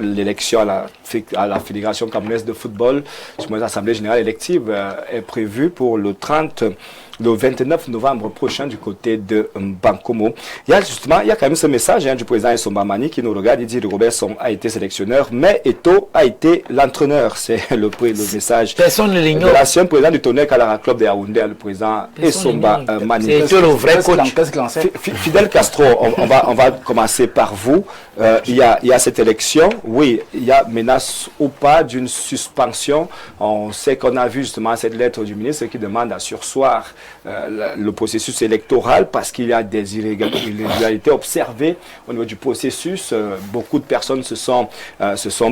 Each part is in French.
l'élection à la Fédération camerounaise de football, l'Assemblée générale élective est prévue pour le 29 novembre prochain du côté de Bankomo. Il y a quand même ce message du président Essomba Mani qui nous regarde. Il dit que Robert Song a été sélectionneur, mais Eto'o a été l'entraîneur. C'est le message de l'ancien président du Tonnerre Kalara Club de Yaoundé, le président Essomba Mani. C'est le vrai coach. Fidel Castro, on va commencer par vous. Il y a cette élection. Oui, il y a menace ou pas d'une suspension. On sait qu'on a vu justement cette lettre du ministre qui demande à surseoir le processus électoral parce qu'il y a des irrégularités observées au niveau du processus. Beaucoup de personnes se sont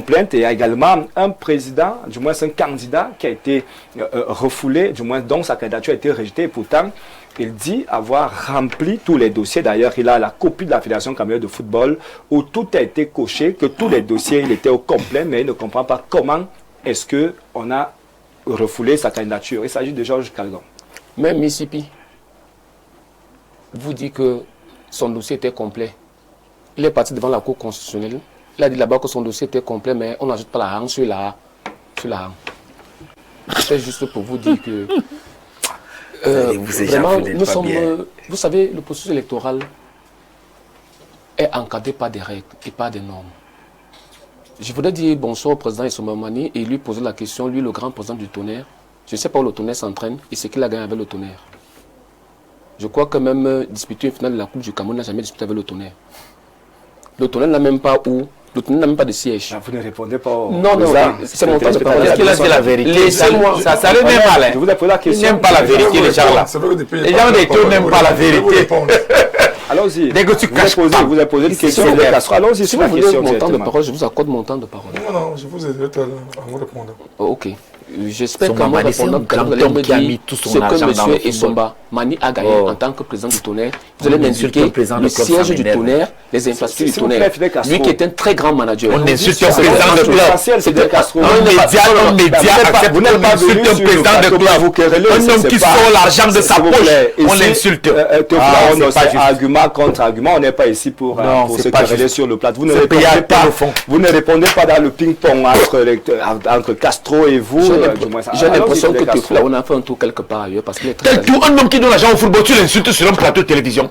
plaintes et il y a également un président, du moins un candidat qui a été refoulé, du moins dont sa candidature a été rejetée. Et pourtant, il dit avoir rempli tous les dossiers. D'ailleurs, il a la copie de la Fédération camerounaise de football où tout a été coché, que tous les dossiers il étaient au complet, mais il ne comprend pas comment est-ce qu'on a refoulé sa candidature. Il s'agit de Georges Calgon. Même Mississippi vous dit que son dossier était complet. Il est parti devant la Cour constitutionnelle. Il a dit là-bas que son dossier était complet, mais on n'ajoute pas la hangue sur la hangue. C'est juste pour vous dire que vraiment, nous sommes, vous savez, le processus électoral est encadré par des règles et par des normes. Je voudrais dire bonsoir au président Essomba Mani et lui poser la question, lui le grand président du Tonnerre. Je ne sais pas où le Tonnerre s'entraîne et ce qu'il a gagné avec le Tonnerre. Je crois que même disputer une finale de la Coupe du Cameroun n'a jamais disputé avec le Tonnerre. Le Tonnerre n'a même pas où. Le Tonnerre n'a même pas de siège. Vous ne répondez pas au... Non, c'est mon temps de parole. Est-ce qu'il a dit la vérité? Laissez-moi. Ça lui même mal. Je vous ai posé la question. Ils n'aiment pas la vérité, les gens là. Les gens des tours n'aiment pas la vérité. Allons-y. Dès que tu caches pas. Vous avez posé une question. Allons-y Si sur vous la voulez question. mon temps de parole, je vous accorde mon temps de parole. Non, je vous ai dit à vous répondre. Ok. J'espère qu'en Mani, c'est un grand homme qui a mis tout son argent dans le football. Essomba Mani a gagné en tant que président du Tonnerre. Vous allez m'insulter le siège du Tonnerre, les infrastructures du Tonnerre. Lui qui est un très grand manager. On insulte un président de club. Un média accepte qu'on insulte un président de club. Un homme qui sort l'argent de sa poche, on l'insulte. C'est argument contre argument. On n'est pas ici pour se quereller sur le plateau. Vous ne répondez pas dans le ping-pong entre Castro et vous. J'ai l'impression que tu on a fait un tour quelque part ailleurs parce qu'il est très... Quel tour? Un homme qui donne l'argent au football, tu l'insultes sur un plateau de télévision?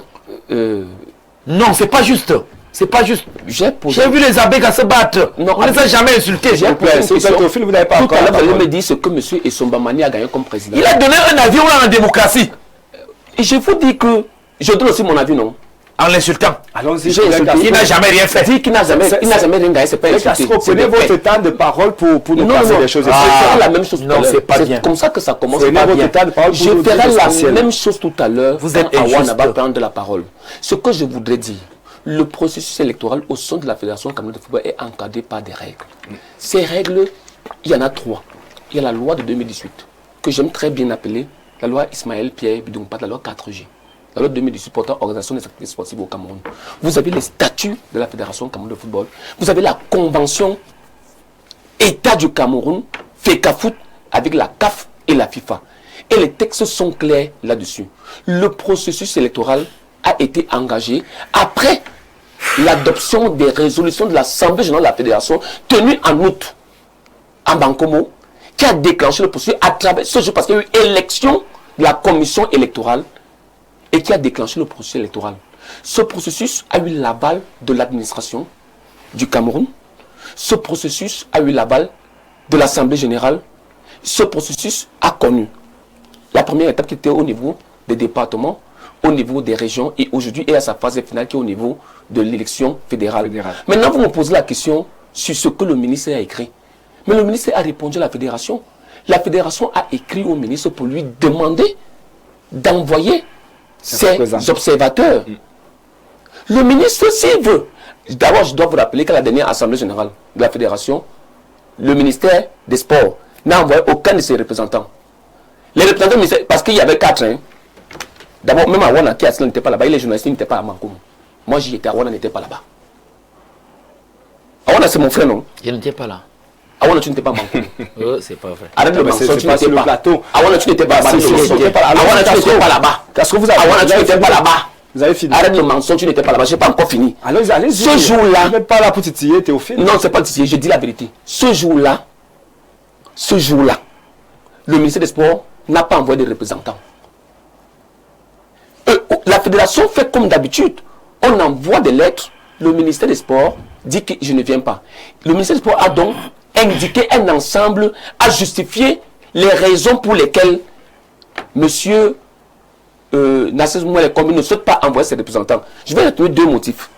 Non, c'est pas juste. C'est pas juste. J'ai vu les Abégas se battre. Non, on ne les a jamais insultés. Vous n'avez pas encore. Tout à l'heure, me dit ce que M. Essomba Mani a gagné comme président. Il a donné un avion là en démocratie. Et je vous dis que je donne aussi mon avis, non? En l'insultant. Allons-y. Il n'a jamais rien fait. Dit qu'il n'a jamais rien gagné, c'est pas insulté. Prenez votre temps de parole pour nous passer les choses. Je ferai la même chose tout à l'heure. C'est comme ça que ça commence. Prenez votre temps de parole. Je ferai la même chose tout à l'heure. Vous êtes injuste. Va prendre la parole. Ce que je voudrais dire, le processus électoral au sein de la Fédération camerounaise de football est encadré par des règles. Ces règles, il y en a 3. Il y a la loi de 2018, que j'aime très bien appeler la loi Ismaël Pierre Bidongpa, la loi 4G. La loi 2018 portant organisation des activités sportives au Cameroun. Vous avez les statuts de la Fédération camerounaise de football. Vous avez la convention État du Cameroun, FECAFOOT, avec la CAF et la FIFA. Et les textes sont clairs là-dessus. Le processus électoral a été engagé après l'adoption des résolutions de l'Assemblée générale de la Fédération tenue en août à Bankomo, qui a déclenché le processus à travers ce jour parce qu'il y a eu élection de la commission électorale et qui a déclenché le processus électoral. Ce processus a eu l'aval de l'administration du Cameroun. Ce processus a eu l'aval de l'Assemblée générale. Ce processus a connu la première étape qui était au niveau des départements, au niveau des régions et aujourd'hui est à sa phase finale qui est au niveau de l'élection fédérale. Maintenant, vous me posez la question sur ce que le ministère a écrit. Mais le ministère a répondu à la fédération. La fédération a écrit au ministre pour lui demander d'envoyer ses observateurs. Le ministre, s'il veut, d'abord je dois vous rappeler qu'à la dernière assemblée générale de la fédération, le ministère des Sports n'a envoyé aucun de ses représentants. Les représentants du ministère, parce qu'il y avait 4, hein. D'abord, même Awana qui n'était pas là-bas, les journalistes n'étaient pas à Mankoum. Moi j'y étais, Awana n'était pas là-bas. Awana c'est mon frère, non? Je n'étais pas là. Awana tu n'étais pas à Mankoum. C'est pas vrai. Arrête le mensonge, tu n'étais pas. Plateau. Awana tu n'étais pas là-bas. Awana tu n'étais pas là-bas. Parce que vous Awana tu n'étais pas là-bas. Vous avez fini. Arrête le mensonge, tu n'étais pas là-bas. Je n'ai pas encore fini. Allez-y. Ce jour-là. Vous n'êtes pas là pour titiller, Théophile. Non, c'est pas titiller, je dis la vérité. Ce jour-là, le ministère des Sports n'a pas envoyé de représentants. La fédération fait comme d'habitude. On envoie des lettres. Le ministère des Sports dit que je ne viens pas. Le ministère des Sports a donc indiqué un ensemble à justifier les raisons pour lesquelles monsieur Nassez Mouele Kombi ne souhaite pas envoyer ses représentants. Je vais retrouver deux motifs.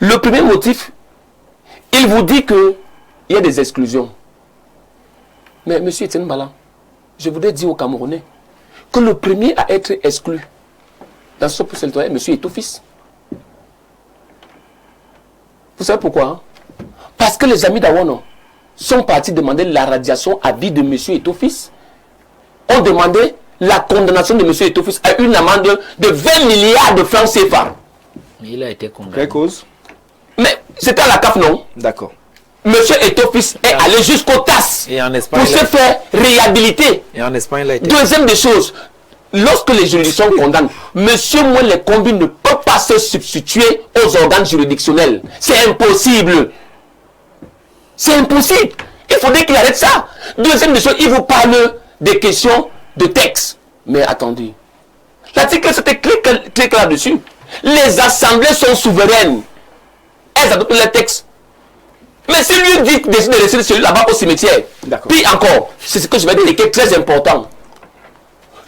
Le premier motif, il vous dit qu'il y a des exclusions. Mais monsieur Etienne Bala, je voudrais dire aux Camerounais que le premier à être exclu dans ce procès électoral est monsieur Eto'o-Fils. Vous savez pourquoi hein? Parce que les amis d'Awono sont partis demander la radiation à vie de monsieur Eto'o-Fils. On demandait la condamnation de M. Eto'o-Fils à une amende de 20 milliards de francs CFA. Mais il a été condamné. Quelle cause? Mais c'était à la CAF, non? D'accord. M. Eto'o-Fils est allé jusqu'au TAS Et en Espagne, pour se faire réhabiliter. Et en Espagne, il a été. Deuxième des choses, lorsque les juridictions condamnent, M. Mouele Kombi ne peut pas se substituer aux organes juridictionnels. C'est impossible. C'est impossible. Il faudrait qu'il arrête ça. Deuxième des choses, il vous parle des questions de texte. Mais attendez. L'article c'était clair là-dessus. Les assemblées sont souveraines. Elles adoptent les textes. Mais si lui dit décide de laisser celui là-bas au cimetière. Puis encore, c'est ce que je vais dire qui est très important.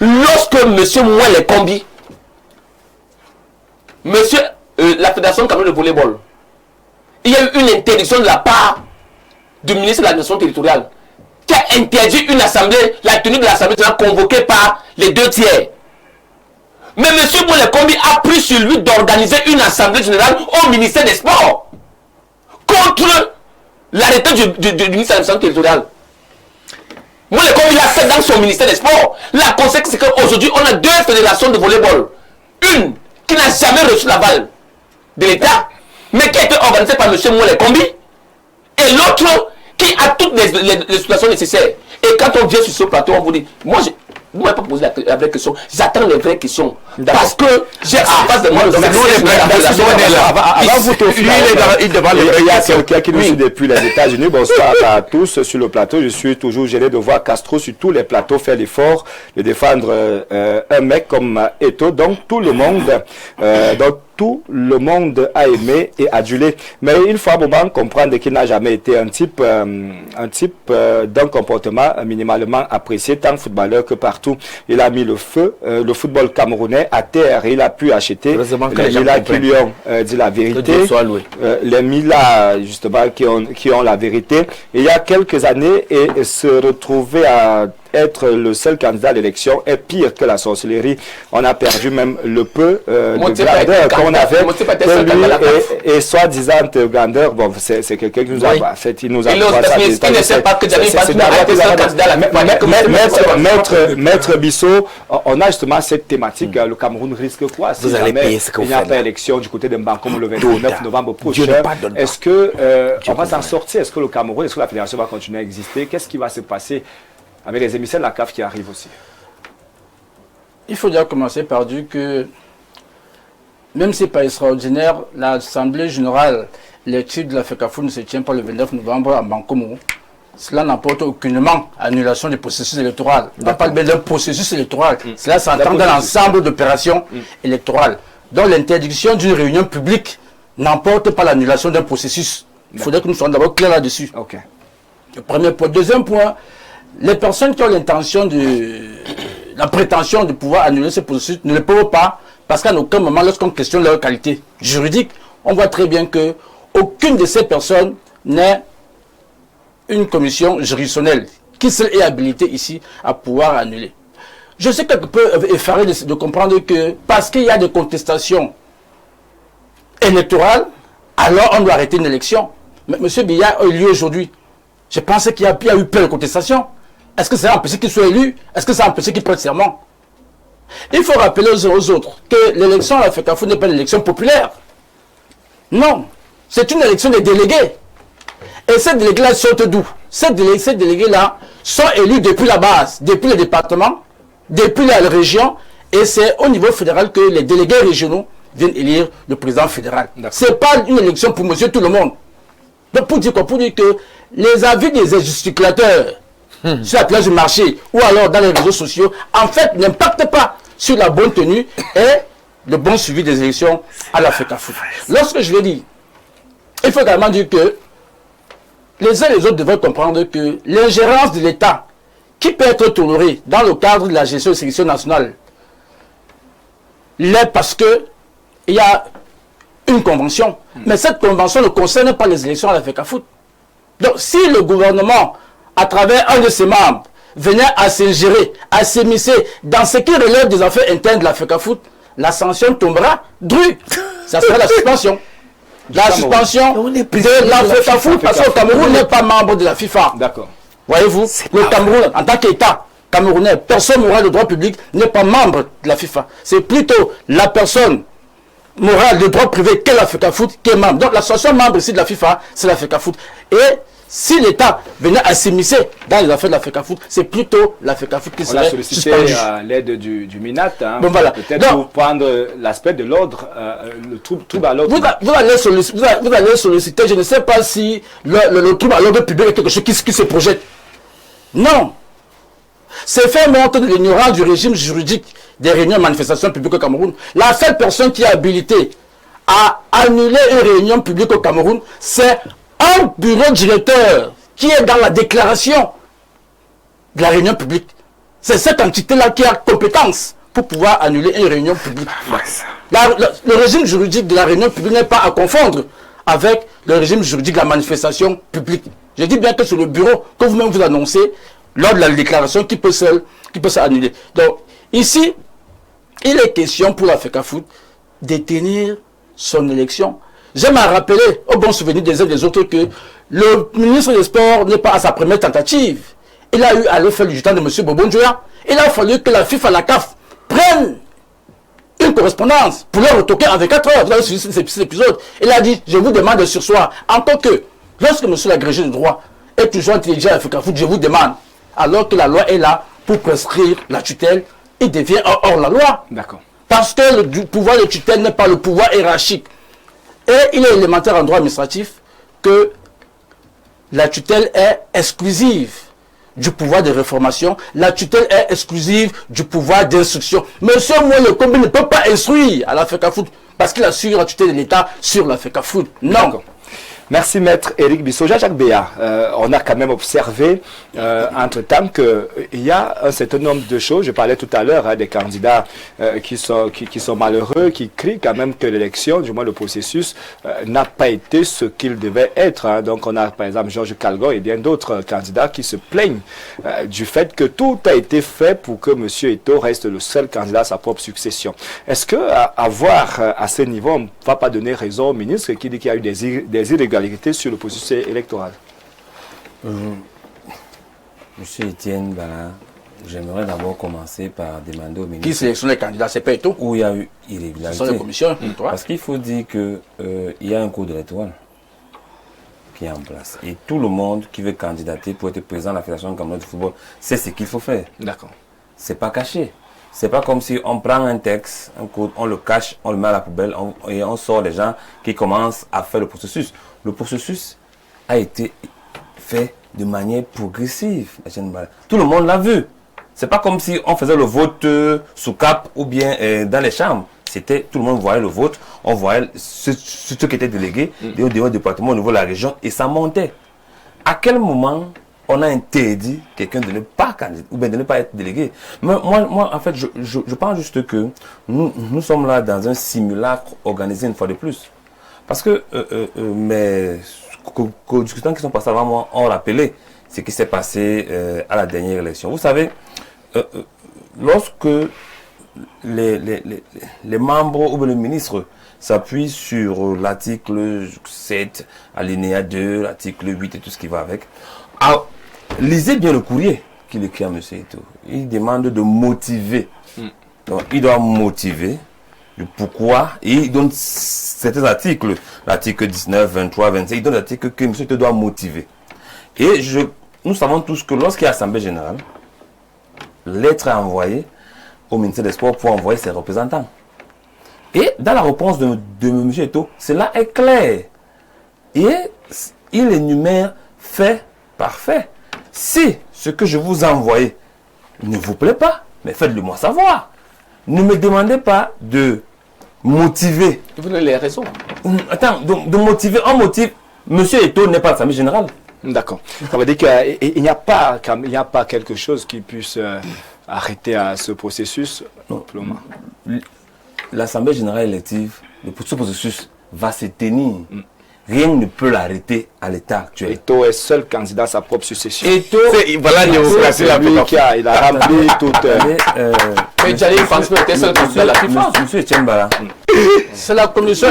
Lorsque M. Mouele Kombi, la Fédération Cameroun de volleyball, il y a eu une interdiction de la part du ministre de l'administration territoriale qui a interdit une assemblée, la tenue de l'assemblée convoquée par les 2/3. Mais M. Mouele Kombi a pris sur lui d'organiser une assemblée générale au ministère des Sports contre l'arrêté du ministre de l'administration territoriale. Mouele Kombi l'a fait dans son ministère des Sports. La conséquence, c'est qu'aujourd'hui, on a deux fédérations de volleyball. Une qui n'a jamais reçu l'aval de l'État, mais qui a été organisée par M. Mouele Kombi, et l'autre qui a toutes les situations nécessaires. Et quand on vient sur ce plateau, on vous dit, moi, vous ne m'avez pas posé la vraie question, j'attends les vraies questions. Parce que j'ai en face de moi le il y a quelqu'un qui nous suit depuis les États-Unis. Bonsoir à tous sur le plateau. Je suis toujours gêné de voir Castro sur tous les plateaux faire l'effort de défendre un mec comme Eto'o. Donc tout le monde a aimé et adulé. Mais il faut à un moment comprendre qu'il n'a jamais été un type d'un comportement minimalement apprécié, tant footballeur que partout. Il a mis le feu, le football camerounais à terre. Il a pu acheter les Mila qui lui ont dit la vérité. Les Mila, justement, qui ont la vérité. Et il y a quelques années, et se retrouver à être le seul candidat à l'élection est pire que la sorcellerie. On a perdu même le peu de grandeur qu'on avait. Et soi-disant grandeur, bon, c'est quelqu'un qui nous a fait, il nous a Maître Bissot, on a justement cette thématique. Le Cameroun risque quoi si jamais il n'y a pas élection du côté de Mbankomo le 29 novembre prochain? Est-ce que on va s'en sortir? Est-ce que le Cameroun, est-ce que la fédération va continuer à exister? Qu'est-ce qui va se passer avec les émissaires de la CAF qui arrivent aussi? Il faut déjà commencer par dire que, même si ce n'est pas extraordinaire, l'Assemblée générale, l'étude de la FECAFO ne se tient pas le 29 novembre à Mbankomo. Cela n'emporte aucunement annulation du processus électoral. On parle bien d'un processus électoral. Cela s'entend dans l'ensemble d'opérations électorales. Donc l'interdiction d'une réunion publique n'emporte pas l'annulation d'un processus. Il faudrait que nous soyons d'abord clairs là-dessus. Le premier point. Deuxième point, les personnes qui ont l'intention la prétention de pouvoir annuler ce processus ne le peuvent pas, parce qu'à aucun moment, lorsqu'on questionne leur qualité juridique, on voit très bien que aucune de ces personnes n'est une commission juridictionnelle qui seule est habilitée ici à pouvoir annuler. Je sais quelque peu effaré de comprendre que parce qu'il y a des contestations électorales, alors on doit arrêter une élection. Mais M. Biya a eu lieu aujourd'hui. Je pense qu'il y a eu plein de contestations. Est-ce que ça a empêché qu'il soit élu? Est-ce que ça a empêché qu'il prête serment? Il faut rappeler aux autres que l'élection à la FECAFO n'est pas une élection populaire. Non, c'est une élection des délégués. Et ces délégués-là sortent d'où? Ces délégués-là sont élus depuis la base, depuis le département, depuis la région, et c'est au niveau fédéral que les délégués régionaux viennent élire le président fédéral. Ce n'est pas une élection pour monsieur tout le monde. Donc pour dire quoi? Pour dire que les avis des gesticulateurs sur la place du marché ou alors dans les réseaux sociaux, en fait, n'impactent pas sur la bonne tenue et le bon suivi des élections à la FECAFOOT. Lorsque je le dis, il faut également dire que les uns et les autres devraient comprendre que l'ingérence de l'État qui peut être tolérée dans le cadre de la gestion des sélections nationales l'est parce que il y a une convention. Mais cette convention ne concerne pas les élections à la FECAFOOT. Donc si le gouvernement, à travers un de ses membres, venait à s'ingérer, à s'émisser dans ce qui relève des affaires internes de la FECAFOOT, la sanction tombera dru. Ça sera la suspension. La suspension de la FECAFOOT, parce que le Cameroun n'est pas membre de la FIFA. D'accord. Voyez-vous, le Cameroun, en tant qu'État camerounais, personne morale de droit public n'est pas membre de la FIFA. C'est plutôt la personne morale de droit privé qu'est la FECAFOOT qui est membre. Donc l'association membre ici de la FIFA, c'est la FECAFOOT. Et si l'État venait à s'immiscer dans les affaires de la FECAFOOT, c'est plutôt la FECAFOOT qui serait suspendue. On a sollicité l'aide du MINAT, hein, bon, voilà. peut-être pour prendre l'aspect de l'ordre, le trouble à l'ordre. Vous allez solliciter, je ne sais pas si le trouble à l'ordre public est quelque chose qui se projette. Non. C'est fait montre de l'ignorance du régime juridique des réunions de manifestations publiques au Cameroun. La seule personne qui est habilitée à annuler une réunion publique au Cameroun, c'est un bureau directeur qui est dans la déclaration de la réunion publique. C'est cette entité-là qui a compétence pour pouvoir annuler une réunion publique. Le régime juridique de la réunion publique n'est pas à confondre avec le régime juridique de la manifestation publique. Je dis bien que c'est le bureau que vous-même vous annoncez lors de la déclaration qui peut s'annuler. Donc, ici, il est question pour la FECAFOOT de tenir son élection. J'aime à rappeler, au bon souvenir des uns et des autres, que le ministre des Sports n'est pas à sa première tentative. Il a eu à le faire du temps de M. Bobondjoya. Il a fallu que la FIFA, la CAF, prennent une correspondance pour leur retoquer en 24 heures. Vous avez suivi cet épisode. Il a dit, je vous demande de surseoir. Encore que, lorsque M. l'agrégé de droit est toujours intelligent à la FECAFOOT, je vous demande, alors que la loi est là pour prescrire la tutelle, il devient hors la loi. D'accord. Parce que le pouvoir de tutelle n'est pas le pouvoir hiérarchique. Et il est élémentaire en droit administratif que la tutelle est exclusive du pouvoir de réformation. La tutelle est exclusive du pouvoir d'instruction. Monsieur Moule Kombi ne peut pas instruire à la FECAFOOT parce qu'il assure la tutelle de l'État sur la FECAFOOT. Non. Merci Maître Éric Bissoja. Jacques Béat, on a quand même observé entre-temps qu'il y a un certain nombre de choses. Je parlais tout à l'heure des candidats qui sont malheureux, qui crient quand même que l'élection, du moins le processus, n'a pas été ce qu'il devait être. Hein. Donc on a par exemple Georges Calgon et bien d'autres candidats qui se plaignent du fait que tout a été fait pour que M. Eto'o reste le seul candidat à sa propre succession. Est-ce que à voir à ce niveau, on ne va pas donner raison au ministre qui dit qu'il y a eu des irrégularités sur le processus électoral? Monsieur Etienne Bala, j'aimerais d'abord commencer par demander au ministre... Qui sélectionne les candidats, c'est pas Eto'o? Où il y a eu irrégularité. Ce sont les commissions électorales. Parce qu'il faut dire qu'il y a un code électoral qui est en place. Et tout le monde qui veut candidater pour être président de la Fédération camerounaise de football, c'est ce qu'il faut faire. D'accord. C'est pas caché. C'est pas comme si on prend un texte, un code, on le cache, on le met à la poubelle et on sort les gens qui commencent à faire le processus. Le processus a été fait de manière progressive. Tout le monde l'a vu. C'est pas comme si on faisait le vote sous cap ou bien dans les chambres. C'était tout le monde voyait le vote, on voyait ceux qui étaient délégués au niveau du département, au niveau de la région, et ça montait. À quel moment on a interdit quelqu'un de ne pas candidater ou bien de ne pas être délégué? Mais moi, en fait, je pense juste que nous sommes là dans un simulacre organisé une fois de plus. Parce que mes discutants qui sont passés avant moi ont rappelé ce qui s'est passé à la dernière élection. Vous savez, lorsque les membres ou bien le ministre s'appuient sur l'article 7, alinéa 2, l'article 8 et tout ce qui va avec, lisez bien le courrier qu'il écrit à M. Eto'o. Il demande de motiver. Donc, il doit motiver le pourquoi. Et il donne certains articles. L'article 19, 23, 25. Il donne l'article que M. Eto'o doit motiver. Et nous savons tous que lorsqu'il y a Assemblée générale, lettre est envoyée au ministère des Sports pour envoyer ses représentants. Et dans la réponse de M. Eto'o, cela est clair. Et il énumère fait par fait. Si ce que je vous ai envoyé ne vous plaît pas, mais faites-le moi savoir. Ne me demandez pas de motiver. Vous avez les raisons. Attends, donc de motiver, on motive. Monsieur Eto'o n'est pas l'Assemblée générale. D'accord. Ça veut dire qu'il n'y a pas quelque chose qui puisse arrêter à ce processus. Non. L'Assemblée générale élective, ce processus va se tenir. Rien ne peut l'arrêter à l'état actuel. Eto'o est seul candidat à sa propre succession. Eto'o, voilà la démocratie. Il a rempli toute... Mais Djali pense que c'était seul candidat à la FIFA. Monsieur Etienne Bala. C'est la commission.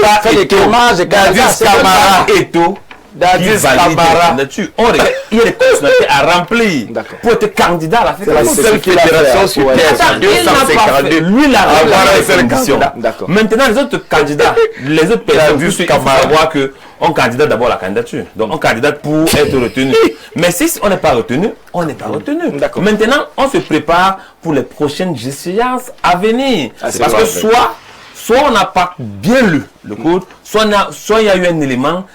Pas Eto'o. Dadis Camara. Eto'o. Dadis Camara. On regarde, il y a des conditions à remplir pour être candidat à la FIFA. C'est la seule fédération sur terre. 252. Lui, il a rempli les conditions. Maintenant, les autres candidats, les autres personnes, il faut savoir qu'on candidate d'abord la candidature. Donc, on candidate pour être retenu. Mais si on n'est pas retenu, on n'est pas retenu. Maintenant, on se prépare pour les prochaines échéances à venir. Parce que soit on n'a pas bien lu le code, soit il y a eu un élément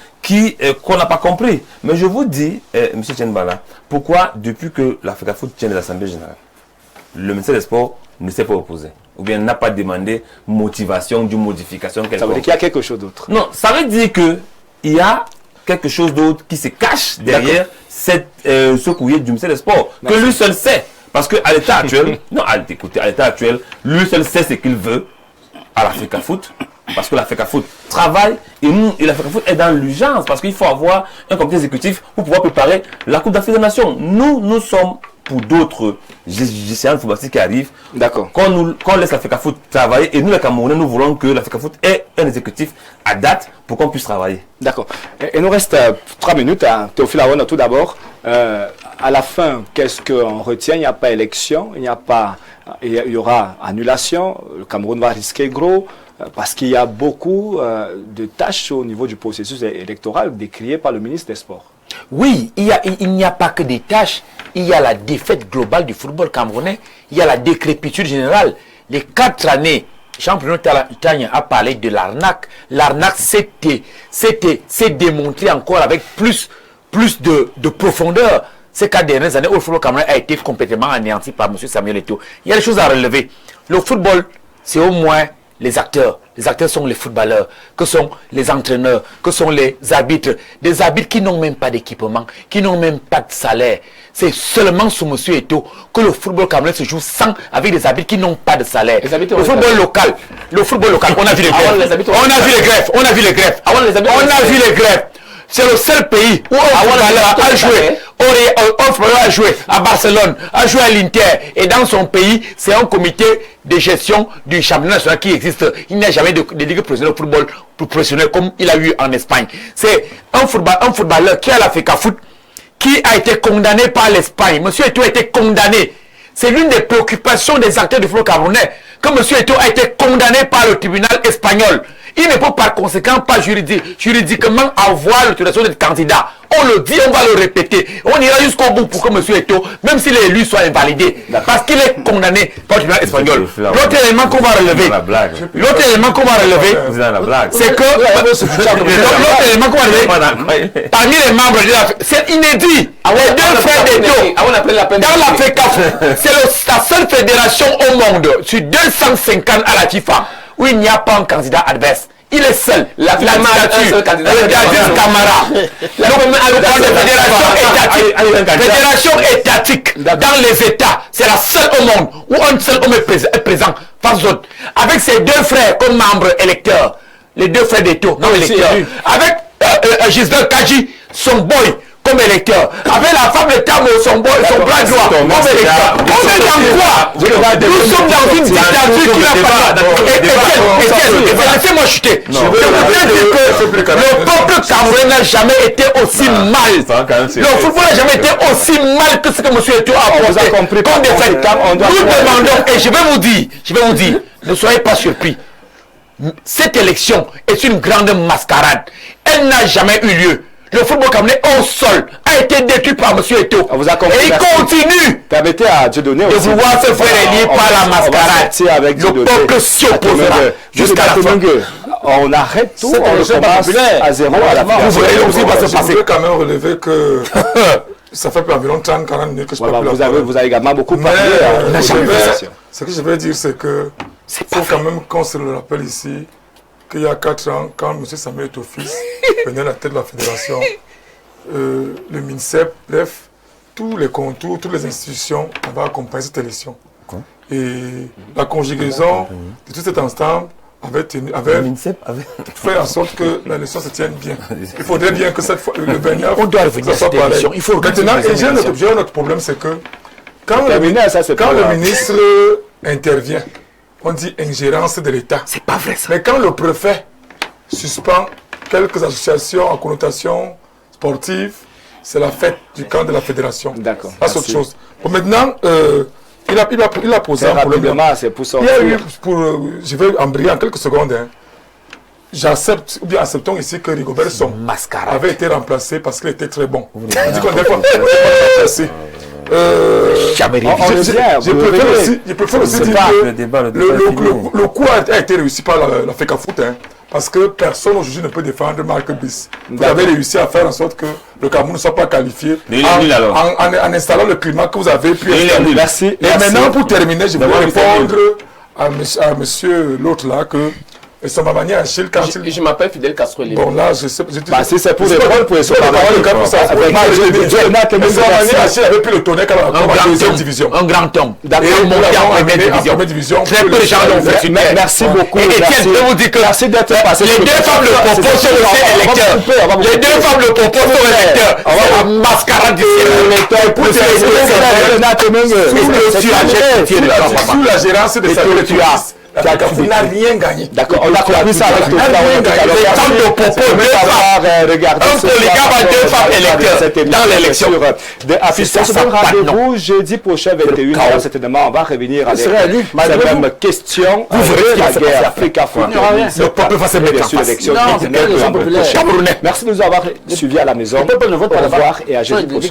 qu'on n'a pas compris. Mais je vous dis, M. Tchenbala, pourquoi depuis que la FECAFOOT tient de l'Assemblée générale, le ministère des Sports ne s'est pas opposé, ou bien n'a pas demandé motivation d'une modification quelconque. Ça veut dire qu'il y a quelque chose d'autre. Non, ça veut dire qu'il y a quelque chose d'autre qui se cache derrière ce courrier du ministère des Sports, que lui seul sait. Parce qu'à l'état actuel, écoutez, à l'état actuel, lui seul sait ce qu'il veut à la FECAFOOT. Parce que la FECAFOOT travaille et la FECAFOOT est dans l'urgence parce qu'il faut avoir un comité exécutif pour pouvoir préparer la Coupe d'Afrique des Nations. Nous sommes pour d'autres gestionnaires footballistiques qui arrivent. D'accord. Qu'on laisse la FECAFOOT travailler et nous les Camerounais, nous voulons que la FECAFOOT ait un exécutif à date pour qu'on puisse travailler. D'accord. Il nous reste 3 minutes. Théophile Awona, tout d'abord. À la fin, qu'est-ce qu'on retient? Il n'y a pas élection, il y aura annulation. Le Cameroun va risquer gros. Parce qu'il y a beaucoup de tâches au niveau du processus électoral décriées par le ministre des Sports. Oui, il n'y a pas que des tâches. Il y a la défaite globale du football camerounais. Il y a la décrépitude générale. Les 4 années, Jean-Bruno Tanya a parlé de l'arnaque. L'arnaque s'est démontré encore avec plus de profondeur. Ces 4 dernières années où le football camerounais a été complètement anéanti par M. Samuel Eto'o. Il y a des choses à relever. Le football, c'est au moins les acteurs. Les acteurs sont les footballeurs, que sont les entraîneurs, que sont les arbitres. Des arbitres qui n'ont même pas d'équipement, qui n'ont même pas de salaire. C'est seulement sous M. Eto'o que le football camerounais se joue avec des arbitres qui n'ont pas de salaire. Le football local, on a vu les greffes. On a vu les greffes. C'est le seul pays où un footballeur a joué à Barcelone, a joué à l'Inter. Et dans son pays, c'est un comité de gestion du championnat national qui existe. Il n'y a jamais de ligue professionnelle de football professionnel comme il a eu en Espagne. C'est un footballeur qui a la FECAFOOT, qui a été condamné par l'Espagne. Monsieur Eto'o a été condamné. C'est l'une des préoccupations des acteurs du football camerounais. Que Monsieur Eto'o a été condamné par le tribunal espagnol. Il ne peut par conséquent pas juridiquement avoir l'autorisation d'être candidat. On le dit, on va le répéter. On ira jusqu'au bout pour que M. Eto'o, même s'il est élu, soit invalidé. Parce qu'il est condamné par le tribunal espagnol. L'autre élément qu'on va relever, c'est que parmi les membres de la c'est inédit. Les 2 frères d'Eto'o, dans la FECAFOOT, c'est la seule fédération au monde sur 250 à la FIFA où il n'y a pas un candidat adverse. Il est seul. La fédération étatique dans les États, c'est la seule au monde où un seul homme est présent face aux autres. Avec ses 2 frères comme membres électeurs, les 2 frères d'Eto'o comme électeurs, avec Gisbert Kadji, son boy comme électeur, avec la femme de Tamo, son bras droit comme électeur. On est dans quoi? Nous sommes dans une dictature qui n'a pas. Laissez-moi chuter. Je veux dire que le peuple camerounais n'a jamais été aussi mal. Le football n'a jamais été aussi mal que ce que M. Eto'o a apporté comme défaite. Nous demandons, et je vais vous dire, ne soyez pas surpris. Cette élection est une grande mascarade. Elle n'a jamais eu lieu. Le football camerounais au sol a été détruit par M. Eto'o. On vous a compris, Et il merci. continue Permettez à Dieudonné de aussi. vouloir se faire élire par la On va mascarade. sortir avec Le Dieudonné. peuple s'y opposera jusqu'à la fin. On arrête tout, Cette on élection recommence populaire. à zéro à la Vous fédération. verrez où il va se Je passer. voudrais quand même relever que ça fait plus environ 30-40 minutes que je Voilà, parle plus vous avez également beaucoup Mais parlé. euh, de je la vais- fédération. ce que je vais dire, c'est que faut quand même qu'on se le rappelle ici qu'il y a 4 ans, quand M. Samuel Eto'o-Fils venait à la tête de la fédération, le MINSEP, bref, tous les contours, toutes les institutions avaient accompagné cette élection. Et la conjugaison de tout cet ensemble avait fait en sorte que l'élection se tienne bien. Il faudrait bien que cette fois, le 29, On doit revenir à ça soit cette pareil. élection. Il faut organiser Maintenant, une deuxième et élection. j'ai un autre problème, c'est que quand, Terminé, ça, c'est quand pas le grave. ministre intervient, on dit ingérence de l'État. C'est pas vrai ça. Mais quand le préfet suspend quelques associations en connotation sportive, c'est la fête du camp de la fédération. D'accord, Ça, c'est autre merci. chose. Bon, maintenant, il a posé Très un problème. rapidement, c'est pour Il y a eu, sortir. je vais embrayer en quelques secondes. Hein. J'accepte, ou bien acceptons ici que Rigobert Song Mascarade. avait été remplacé parce qu'il était très bon. On dit qu'on n'est pas remplacé. Jamais On révisé. le sait, Je vous préfère verrez. aussi, je préfère aussi C'est dire pas que le débat est fini. le coup a été réussi par la FECA Foot, hein, parce que personne aujourd'hui ne peut défendre Marc Bis. Vous avez réussi à faire en sorte que le Cameroun ne soit pas qualifié Mais il est nul alors. en installant le climat que vous avez pu Il est installer. nul. Merci. Et merci. maintenant, pour terminer, je D'abord, voulais il fait répondre à monsieur l'autre là que son manière Achille quand Je m'appelle Fidel Castro. Bon là, je sais. Bah, si c'est pour je répondre, pour sais pas parler, le cas pour ça. avec Achille avait pu le tourner quand Un on grand deuxième homme. division. Un grand homme. D'accord. Et monté en première division. division. Très peu de gens l'ont fait. Merci beaucoup. Et Étienne, merci. je vais vous dire que Merci d'être passé. les deux femmes le proposent sont aussi électeurs. Les deux femmes le proposent sont électeurs. C'est la mascarade du ciel. Pour Sous la gérance de Samuel Eto'o-Fils, la CACAFOOT n'a rien gagné. D'accord, on a compris ça avec Un polygame a deux femmes électeurs dans l'élection. Affichage ça, rendez-vous jeudi prochain 21h. Certainement, on va revenir avec cette même question. Vous verrez la ce qui va se guerre passer. Africa Foot. Le peuple va se mettre en face. L'élection Non, c'est pas l'élection populaire. Merci de nous avoir suivis à la maison. Le peuple ne vote Au pas là-bas. revoir et à jeudi prochain.